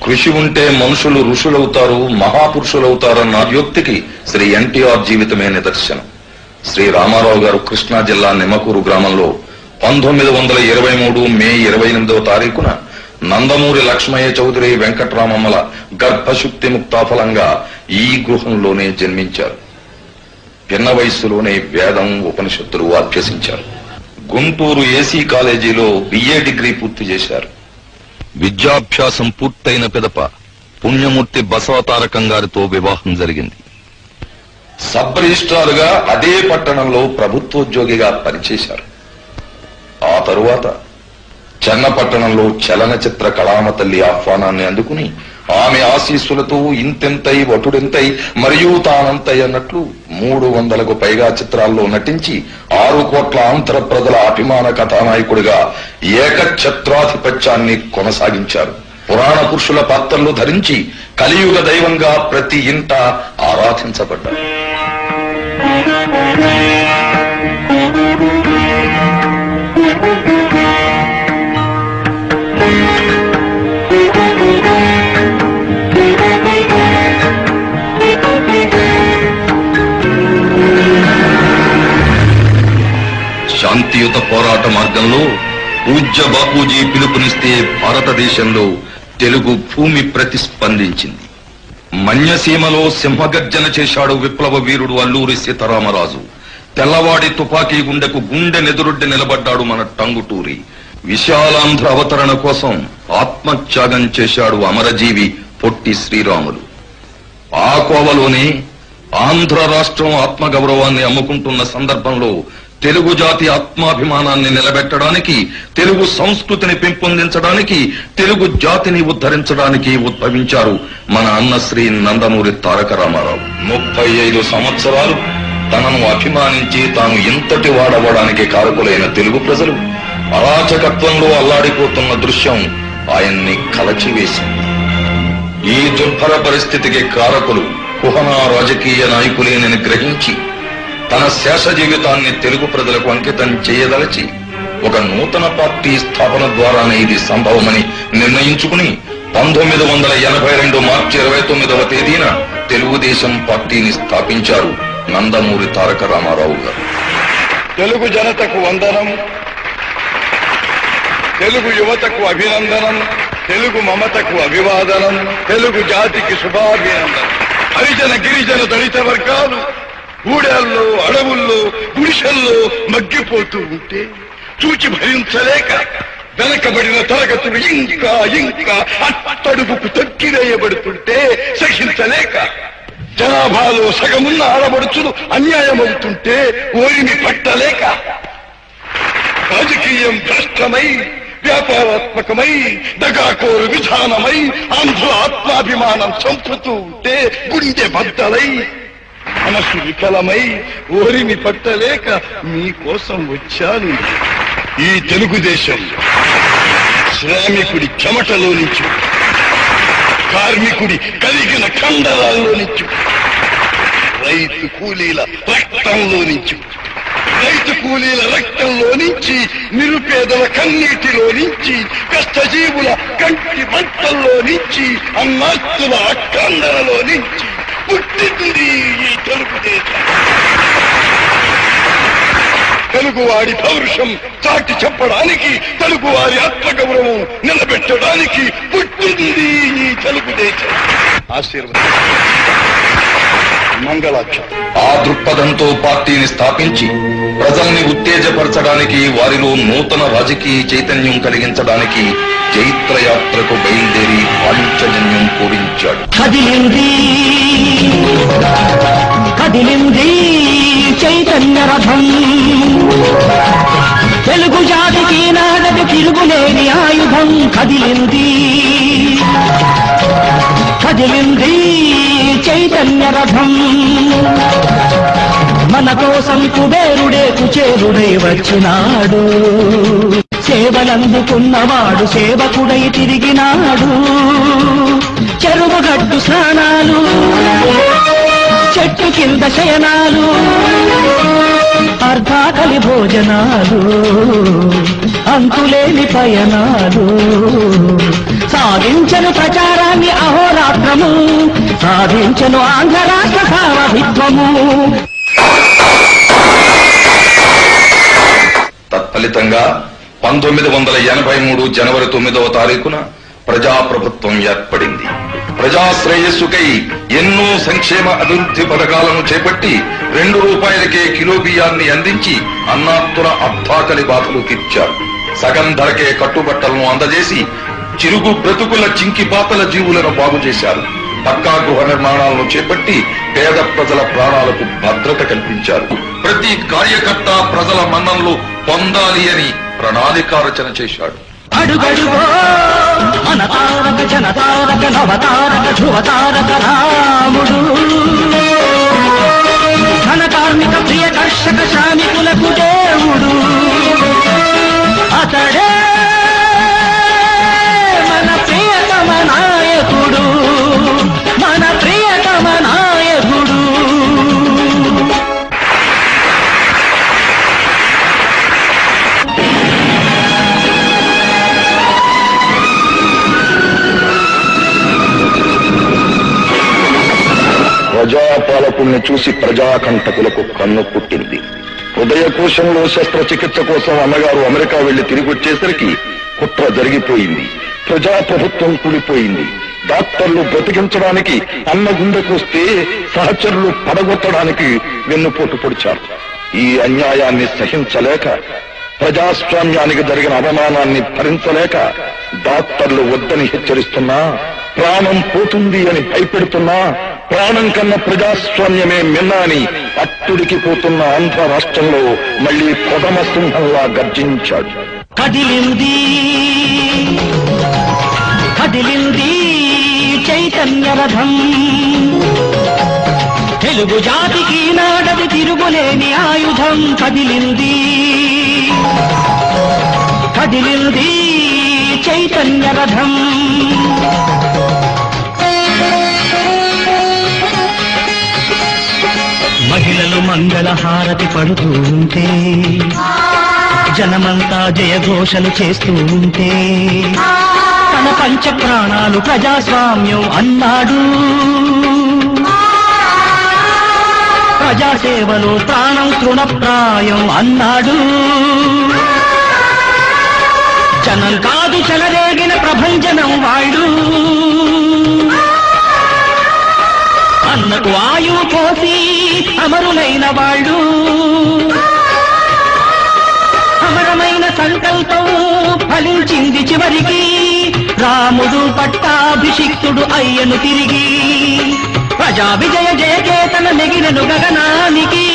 కృషి ఉంటే మనుషులు ఋషులవుతారు, మహాపురుషులవుతారన్న యుక్తికి శ్రీ ఎన్టీఆర్ జీవితమే నిదర్శనం. శ్రీ రామారావు గారు కృష్ణా జిల్లా నిమ్మకూరు గ్రామంలో 1923 మే 28వ తారీఖున నందమూరి లక్ష్మయ్య చౌదరి వెంకట్రామమ్మల గర్భశుక్తి ముక్తాఫలంగా ఈ గృహంలోనే జన్మించారు. పిన్న వయస్సులోనే వేదం, ఉపనిషత్తులు అభ్యసించారు. గుంటూరు ఏసీ కాలేజీలో బిఏ డిగ్రీ పూర్తి చేశారు. విద్యాభ్యాసం పూర్తయిన పిదప పుణ్యమూర్తి బసవతారకం గారితో వివాహం జరిగింది. సబ్ రిజిస్ట్రార్గా అదే పట్టణంలో ప్రభుత్వోద్యోగిగా పనిచేశారు. ఆ తరువాత చెన్నపట్టణంలో చలనచిత్ర కళామ తల్లి ఆహ్వానాన్ని అందుకుని ఆమె ఆశీస్సులతో ఇంతెంతై వటుడెంతై మరియు తానంతై అన్నట్లు 300కు పైగా చిత్రాల్లో నటించి 6 కోట్ల ఆంధ్ర ప్రజల అభిమాన కథానాయకుడిగా ఏకఛత్రాధిపత్యాన్ని కొనసాగించారు. పురాణ పురుషుల పాత్రలు ధరించి కలియుగ దైవంగా ప్రతి ఇంట ఆరాధించబడ్డారు. శాంతియుత పోరాట మార్గంలో పూజ్య బాపూజీ పిలుపునిస్తే భారతదేశంలో తెలుగు భూమి ప్రతిస్పందించింది. మన్యసీమలో సింహగర్జన చేశాడు విప్లవ వీరుడు అల్లూరి సీతారామరాజు. తెల్లవాడి తుపాకీ గుండెకు గుండె నెదురొడ్డి నిలబడ్డాడు మన టంగుటూరి. విశాలాంధ్ర అవతరణ కోసం ఆత్మత్యాగం చేశాడు అమరజీవి పొట్టి శ్రీరాములు. ఆ కోవలోనే ఆంధ్ర రాష్ట్రం ఆత్మగౌరవాన్ని అమ్ముకుంటున్న సందర్భంలో తెలుగు జాతి ఆత్మాభిమానాన్ని నిలబెట్టడానికి, తెలుగు సంస్కృతిని పెంపొందించడానికి, తెలుగు జాతిని ఉద్ధరించడానికి ఉద్భవించారు మన అన్న శ్రీ నందమూరి తారక రామారావు. 35 సంవత్సరాలు తనను అభిమానించి తాను ఇంతటి వాడవడానికి కారకులైన తెలుగు ప్రజలు అరాచకత్వంలో అల్లాడిపోతున్న దృశ్యం ఆయన్ని కలచివేసింది. ఈ దుర్భర పరిస్థితికి కారకులు కుహనా రాజకీయ నాయకులేనని గ్రహించి తన శేష జీవితాన్ని తెలుగు ప్రజలకు అంకితం చేయదలచి ఒక నూతన పార్టీ స్థాపన ద్వారానే ఇది సంభవమని నిర్ణయించుకుని 1982 మార్చి 29వ తేదీన తెలుగుదేశం పార్టీని స్థాపించారు నందమూరి తారక రామారావు గారు. తెలుగు జనతకు వందనం, తెలుగు యువతకు అభినందనం, తెలుగు మమతకు అభివాదనం, తెలుగు జాతికి శుభాభినందనం. హరిజన గిరిజన దళిత వర్గాలు ఊడల్లో, అడవుల్లో, గుడిసెల్లో మగ్గిపోతూ ఉంటే చూచి భరించలేక వెనకబడిన తరగతులు ఇంకా ఇంకా అట్టడుగుకు తొక్కివేయబడుతుంటే సహించలేక జనాభాలో సగమున్న ఆడబడుచులు అన్యాయమవుతుంటే ఓరిని పట్టలేక రాజకీయం భ్రష్టమై, వ్యాపారాత్మకమై, దగాకోరు విధానమై ఆంధ్ర ఆత్మాభిమానం చంపుతూ ఉంటే గుండె బద్దలై మనసు విఫలమై ఓరిని పట్టలేక మీకోసం వచ్చాను. ఈ తెలుగుదేశం శ్రామికుడి చెమటలో నుంచి, కార్మికుడి కలిగిన కండరాల్లో నుంచి, రైతు కూలీల రక్తంలో నుంచి, రైతు కూలీల రక్తంలో నుంచి, నిరుపేదల కన్నీటిలో నుంచి, కష్టజీవుల కంటి బట్టల్లో నుంచి, అన్నాస్తుల అక్కందరలో నుంచి పుట్టింది ఈ తెలుగుదేశం. తెలుగువాడి పౌరుషం చాటి చెప్పడానికి, తెలుగువారి ఆత్మగౌరవం నిలబెట్టడానికి పుట్టింది ఈ తెలుగుదేశం. ఆశీర్వాదం, మంగళాక్షరం. ఆ దృక్పథంతో పార్టీని స్థాపించి ప్రజల్ని ఉత్తేజపరచడానికి, వారిలో నూతన రాజకీయ చైతన్యం కలిగించడానికి చైత్రయాత్రకు బయలుదేరి పాంచజన్యం పూరించాడు. కదిలింది చైతన్య రథం, తెలుగు జాతికి నాడకు తిరుగులేని ఆయుధం. కదిలింది చైతన్య రథం, మన కోసం కుబేరుడే కుచేరుడై వచ్చినాడు. సేవలందుకున్నవాడు సేవకుడై తిరిగినాడు. చెరువుగడ్డు స్నానాలు, చెట్టు కింద శయనాలు, అర్ధాకలి భోజనాలు, అంతులేని పయనాలు, సాధించను ప్రచారాన్ని అహోరాత్రము, సాధించను ఆంధ్ర రాష్ట్ర సారథిత్వము. తత్ఫలితంగా 1983 జనవరి 9వ తారీఖున ప్రజాప్రభుత్వం ఏర్పడింది. ప్రజా శ్రేయస్సుకై ఎన్నో సంక్షేమ అభివృద్ధి పథకాలను చేపట్టి 2 రూపాయలకే కిలో బియ్యాన్ని అందించి అన్నార్తుల అర్థాకలి బాధలు తీర్చారు. సగం ధరకే కట్టుబట్టలను అందజేసి చిరుగు బ్రతుకుల చింకిపాతల జీవులను బాగు చేశారు. పక్కా గృహ నిర్మాణాలను చేపట్టి పేద ప్రజల ప్రాణాలకు భద్రత కల్పించారు. ప్రతి కార్యకర్త ప్రజల మన్ననలు పొందాలి అని ప్రణాళిక రచన చేశాడు. అడుగడుగో మన తారక జనతారక నవతారక ధ్రువతారక రాముడు, ఘన కార్మిక ప్రియ కర్షక శ్రామికులకు దేవుడు. అతడే మన ప్రియతమ నాయకుడు, మన ప్రియతమ నాయకుడు. ప్రజాపాలకుల్ని చూసి ప్రజాకంటకులకు కన్ను పుట్టింది. హృదయకోశంలో శస్త్రచికిత్స కోసం అన్నగారు అమెరికా వెళ్లి తిరిగి వచ్చేసరికి కుట్ర జరిగిపోయింది. ప్రజాప్రభుత్వం కూలిపోయింది. డాక్టర్లు బ్రతికించడానికి అన్న గుండెకొస్తే సహచరులు పడగొట్టడానికి వెన్నుపోటు పొడిచారు. ఈ అన్యాయాన్ని సహించలేక, ప్రజాస్వామ్యానికి జరిగిన అవమానాన్ని భరించలేక డాక్టర్లు వద్దని హెచ్చరిస్తున్నా, ప్రాణం పోతుంది అని భయపెడుతున్నా, ప్రాణం కన్నా ప్రజాస్వామ్యమే మిన్నా అని అట్టుడికి పోతున్న ఆంధ్ర రాష్ట్రంలో మళ్లీ కొదమ సింహంలా గర్జించాడు. కదిలింది కదిలింది చైతన్య రథం, తెలుగు జాతికి నాడది తిరుగులేని ఆయుధం. కదిలింది కదిలింది చైతన్య రథం. మహిళలు మంగళ హారతి పడుతూ ఉంటే, జనమంతా జయఘోషలు చేస్తూ ఉంటే, తన పంచ ప్రాణాలు ప్రజాస్వామ్యం అన్నాడు. ప్రజాసేవలో ప్రాణం తృణప్రాయం అన్నాడు. జనం కాదు చెలరేగిన ప్రభంజనం వాడు, అన్నకు ఆయువు పోసి అమరులైన వాళ్ళు. అమరమైన సంకల్పం ఫలించింది చివరికి, రాముడు పట్టాభిషిక్తుడు అయ్యను తిరిగి. ప్రజా విజయ జయకేతన నెగినను గగనానికి.